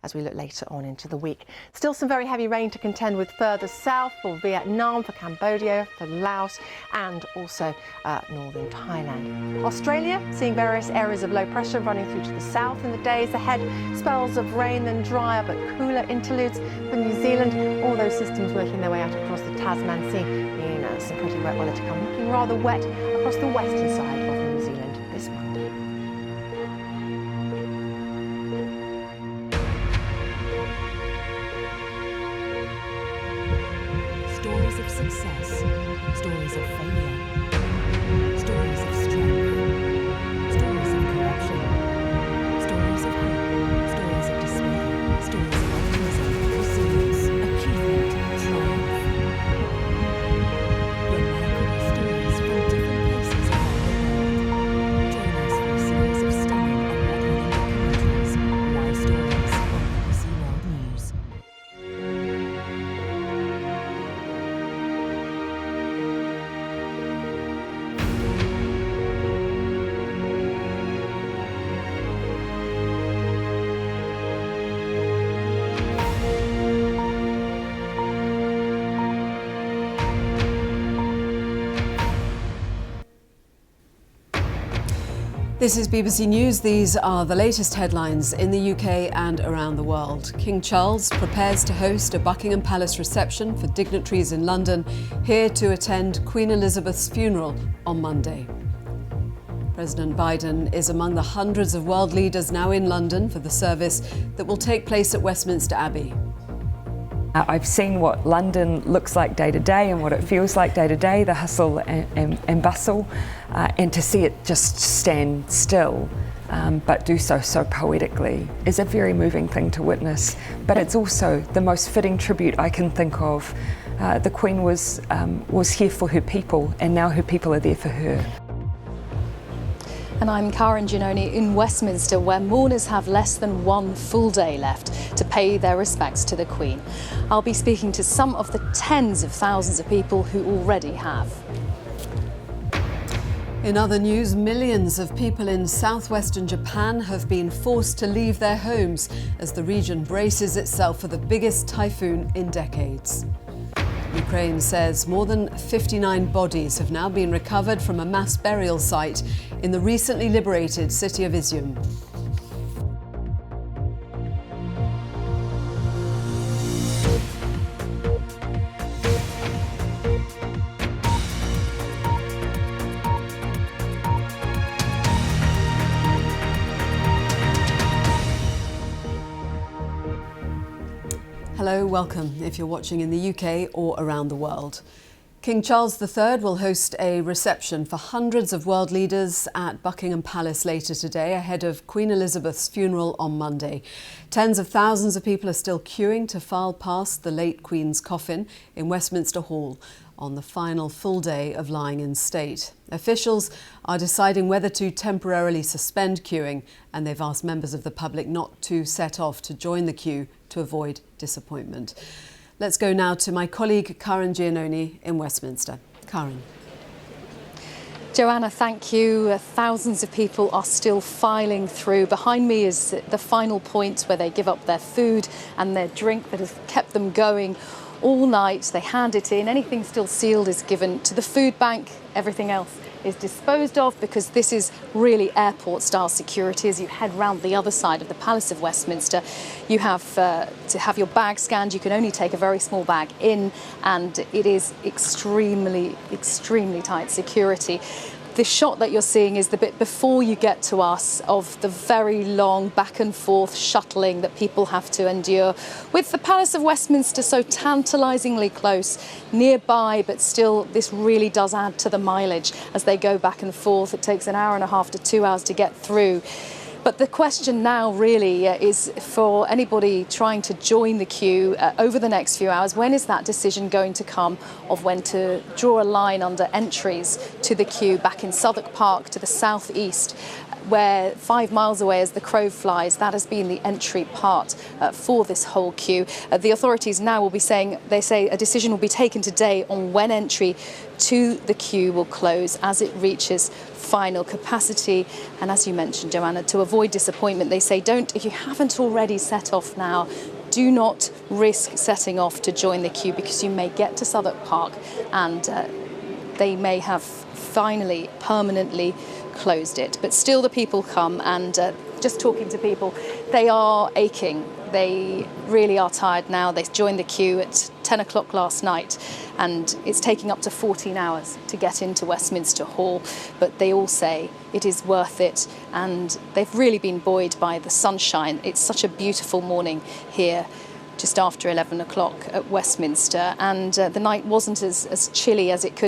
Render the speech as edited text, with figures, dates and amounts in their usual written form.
as we look later on into the week. Still some very heavy rain to contend with further south for Vietnam, for Cambodia, for Laos and also northern Thailand. Australia seeing various areas of low pressure running through to the south in the days ahead. Spells of rain, then drier but cooler interludes for New Zealand. All those systems working their way out across the Tasman Sea, meaning some pretty wet weather to come. Looking rather wet across the western side of New Zealand this Monday. Stories of success, stories of failure, stories of strength, stories of corruption, stories of hope, stories of despair, stories of optimism, resilience, achievement, triumph. Remarkable stories from different places around the world. Join us for a series of stunning and award-winning documentaries, live stories on BBC World News. This is BBC News. These are the latest headlines in the UK and around the world. King Charles prepares to host a Buckingham Palace reception for dignitaries in London, here to attend Queen Elizabeth's funeral on Monday. President Biden is among the hundreds of world leaders now in London for the service that will take place at Westminster Abbey. I've seen what London looks like day to day and what it feels like day to day, the hustle and bustle, and to see it just stand still, but do so poetically, is a very moving thing to witness. But it's also the most fitting tribute I can think of. The Queen was here for her people, and now her people are there for her. And I'm Karin Giannone in Westminster, where mourners have less than one full day left to pay their respects to the Queen. I'll be speaking to some of the tens of thousands of people who already have. In other news, millions of people in southwestern Japan have been forced to leave their homes as the region braces itself for the biggest typhoon in decades. Ukraine says more than 59 bodies have now been recovered from a mass burial site in the recently liberated city of Izium. Hello, welcome if you're watching in the UK or around the world. King Charles III will host a reception for hundreds of world leaders at Buckingham Palace later today ahead of Queen Elizabeth's funeral on Monday. Tens of thousands of people are still queuing to file past the late Queen's coffin in Westminster Hall on the final full day of lying in state. Officials are deciding whether to temporarily suspend queuing, and they've asked members of the public not to set off to join the queue to avoid disappointment. Let's go now to my colleague Karin Giannone in Westminster. Karin. Joanna, thank you. Thousands of people are still filing through. Behind me is the final point where they give up their food and their drink that has kept them going all night. They hand it in. Anything still sealed is given to the food bank. Everything else is disposed of, because this is really airport-style security. As you head round the other side of the Palace of Westminster, you have to have your bag scanned. You can only take a very small bag in, and it is extremely tight security. The shot that you're seeing is the bit before you get to us of the very long back and forth shuttling that people have to endure, with the Palace of Westminster so tantalisingly close nearby, but still this really does add to the mileage as they go back and forth. It takes an hour and a half to 2 hours to get through. But the question now really is for anybody trying to join the queue over the next few hours, when is that decision going to come of when to draw a line under entries to the queue back in Southwark Park to the southeast, where 5 miles away as the crow flies, that has been the entry part for this whole queue. The authorities now will be saying, they say a decision will be taken today on when entry to the queue will close as it reaches final capacity. And as you mentioned, Joanna, to avoid avoid disappointment, they say, if you haven't already set off now, do not risk setting off to join the queue, because you may get to Southwark Park and they may have finally permanently closed it. But still the people come, and just talking to people, they are aching. They really are tired now. They joined the queue at 10 o'clock last night, and it's taking up to 14 hours to get into Westminster Hall. But they all say it is worth it, and they've really been buoyed by the sunshine. It's such a beautiful morning here just after 11 o'clock at Westminster, and the night wasn't as chilly as it could